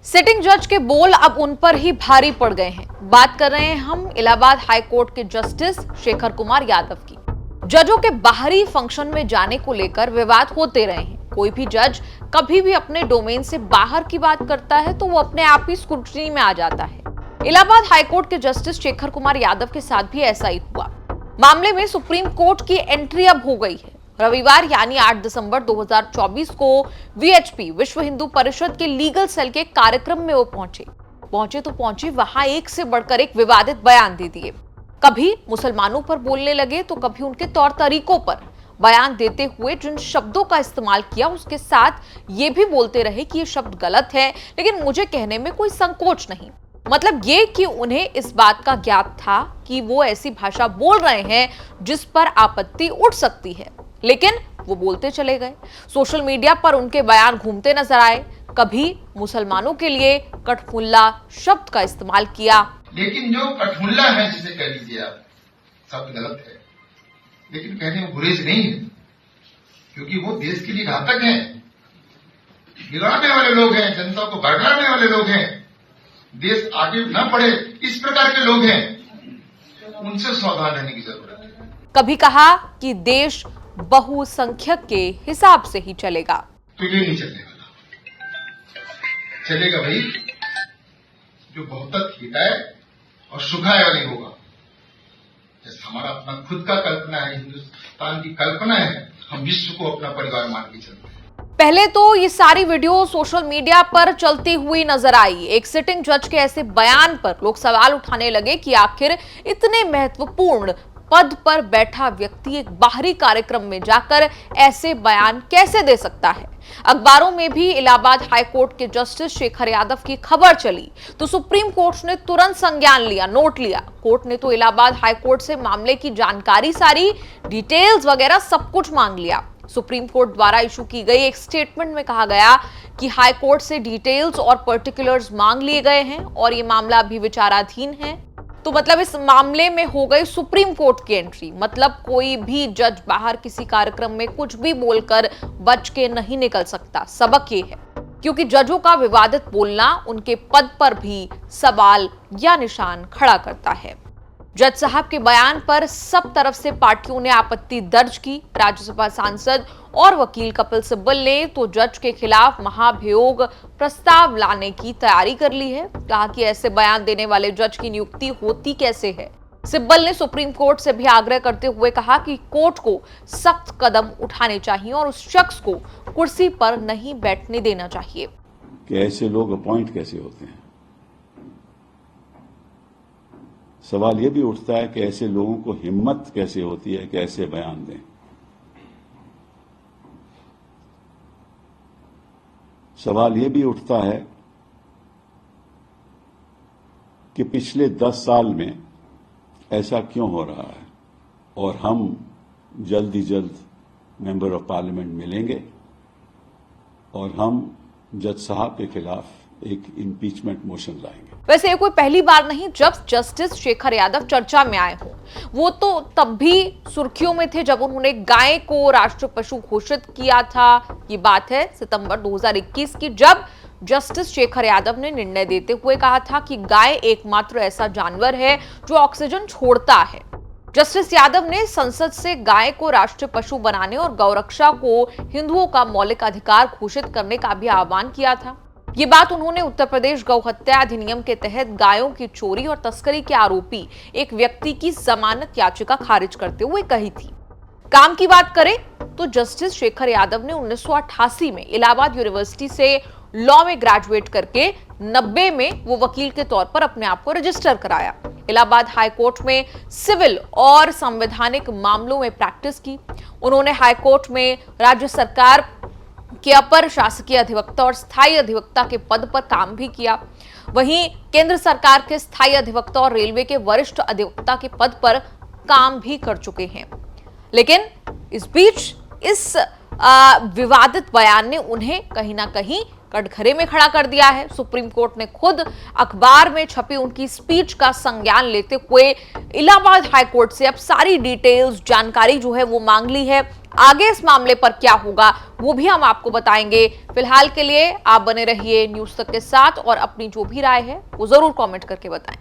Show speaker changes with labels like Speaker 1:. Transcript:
Speaker 1: Sitting जज के बोल अब उन पर ही भारी पड़ गए हैं। बात कर रहे हैं हम इलाहाबाद हाई कोर्ट के जस्टिस शेखर कुमार यादव की। जजों के बाहरी फंक्शन में जाने को लेकर विवाद होते रहे हैं। कोई भी जज कभी भी अपने डोमेन से बाहर की बात करता है तो वो अपने आप ही स्क्रूटनी में आ जाता है। इलाहाबाद हाई कोर्ट के जस्टिस शेखर कुमार यादव के साथ भी ऐसा ही हुआ। मामले में सुप्रीम कोर्ट की एंट्री अब हो गई है। रविवार यानी 8 दिसंबर 2024 को वीएचपी विश्व हिंदू परिषद के लीगल सेल के कार्यक्रम में वो पहुंचे वहां एक से बढ़कर एक विवादित बयान दे दिए। कभी मुसलमानों पर बोलने लगे तो कभी उनके तौर तरीकों पर बयान देते हुए जिन शब्दों का इस्तेमाल किया उसके साथ ये भी बोलते रहे कि ये शब्द गलत है, लेकिन मुझे कहने में कोई संकोच नहीं। मतलब ये कि उन्हें इस बात का ज्ञात था कि वो ऐसी भाषा बोल रहे हैं जिस पर आपत्ति उठ सकती है, लेकिन वो बोलते चले गए। सोशल मीडिया पर उनके बयान घूमते नजर आए। कभी मुसलमानों के लिए कठमुल्ला शब्द का इस्तेमाल किया।
Speaker 2: लेकिन जो कठमुल्ला है, जिसे कह लीजिए आप, शब्द गलत है, लेकिन कहने में गुरेज नहीं है, क्योंकि वो देश के लिए घातक हैं, बिगाड़ने वाले लोग हैं, जनता को बरगलाने वाले लोग हैं, देश आगे न बढ़े इस प्रकार के लोग हैं। उनसे सावधान रहने की जरूरत है।
Speaker 1: कभी कहा कि देश बहुसंख्यक के हिसाब से ही चलेगा।
Speaker 2: तो ये नहीं चलने वाला। चलेगा भाई जो बहुतक हिताय और सुखाय वाली होगा। जैसे हमारा अपना खुद का कल्पना है, हिंदुस्तान की कल्पना है, हम विश्व को अपना परिवार मान के चलते हैं।
Speaker 1: पहले तो ये सारी वीडियो सोशल मीडिया पर चलती हुई नजर आई। एक सिटिंग जज के ऐसे बयान पर लोग सवाल उठाने लगे कि आखिर इतने महत्वपूर्ण पद पर बैठा व्यक्ति एक बाहरी कार्यक्रम में जाकर ऐसे बयान कैसे दे सकता है। अखबारों में भी इलाहाबाद हाई कोर्ट के जस्टिस शेखर यादव की खबर चली तो सुप्रीम कोर्ट ने तुरंत संज्ञान लिया, नोट लिया। कोर्ट ने तो इलाहाबाद हाई कोर्ट से मामले की जानकारी, सारी डिटेल्स वगैरह सब कुछ मांग लिया। सुप्रीम कोर्ट द्वारा इशू की गई एक स्टेटमेंट में कहा गया कि हाई कोर्ट से डिटेल्स और पर्टिकुलर्स मांग लिए गए हैं और ये मामला अभी विचाराधीन है। तो मतलब इस मामले में हो गई सुप्रीम कोर्ट की एंट्री। मतलब कोई भी जज बाहर किसी कार्यक्रम में कुछ भी बोलकर बच के नहीं निकल सकता। सबक ये है क्योंकि जजों का विवादित बोलना उनके पद पर भी सवाल या निशान खड़ा करता है। जज साहब के बयान पर सब तरफ से पार्टियों ने आपत्ति दर्ज की। राज्यसभा सांसद और वकील कपिल सिब्बल ने तो जज के खिलाफ महाभियोग प्रस्ताव लाने की तैयारी कर ली है। कहा कि ऐसे बयान देने वाले जज की नियुक्ति होती कैसे है। सिब्बल ने सुप्रीम कोर्ट से भी आग्रह करते हुए कहा कि कोर्ट को सख्त कदम उठाने चाहिए और उस शख्स को कुर्सी पर नहीं बैठने देना चाहिए।
Speaker 3: कि ऐसे लोग अपॉइंट कैसे होते हैं। सवाल यह भी उठता है कि ऐसे लोगों को हिम्मत कैसे होती है कि ऐसे बयान दें। सवाल यह भी उठता है कि पिछले 10 साल में ऐसा क्यों हो रहा है और हम जल्द ही जल्द मेंबर ऑफ पार्लियामेंट मिलेंगे और हम जज साहब के खिलाफ एक इम्पीचमेंट मोशन लाएंगे।
Speaker 1: वैसे ये कोई पहली बार नहीं जब जस्टिस शेखर यादव चर्चा में आए हों। वो तो तब भी सुर्खियों में थे जब उन्होंने गाय को राष्ट्रीय पशु घोषित किया था। ये बात है सितंबर 2021 की, जब जस्टिस शेखर यादव ने निर्णय देते हुए कहा था कि गाय एकमात्र ऐसा जानवर है जो ऑक्सीजन छोड़ता है। जस्टिस यादव ने संसद से गाय को राष्ट्रीय पशु बनाने और गौरक्षा को हिंदुओं का मौलिक अधिकार घोषित करने का भी आह्वान किया था। ये बात उन्होंने उत्तर प्रदेश गौ हत्या अधिनियम के तहत गायों की चोरी और तस्करी के आरोपी एक व्यक्ति की जमानत याचिका खारिज करते हुए कही थी। काम की बात करें तो जस्टिस शेखर यादव ने 1988 में इलाहाबाद यूनिवर्सिटी से लॉ में ग्रेजुएट करके 90 में वो वकील के तौर पर अपने आप को रजिस्टर कराया। इलाहाबाद हाई कोर्ट में सिविल और संवैधानिक मामलों में प्रैक्टिस की। उन्होंने हाई कोर्ट में राज्य सरकार के अपर शासकीय अधिवक्ता और स्थायी अधिवक्ता के पद पर काम भी किया। वहीं केंद्र सरकार के स्थायी अधिवक्ता और रेलवे के वरिष्ठ अधिवक्ता के पद पर काम भी कर चुके हैं। लेकिन इस बीच इस विवादित बयान ने उन्हें कहीं ना कहीं कटघरे में खड़ा कर दिया है। सुप्रीम कोर्ट ने खुद अखबार में छपी उनकी स्पीच का संज्ञान लेते हुए इलाहाबाद हाई कोर्ट से अब सारी डिटेल्स, जानकारी जो है वो मांग ली है। आगे इस मामले पर क्या होगा वो भी हम आपको बताएंगे। फिलहाल के लिए आप बने रहिए न्यूज तक के साथ और अपनी जो भी राय है वो जरूर कमेंट करके बताएं।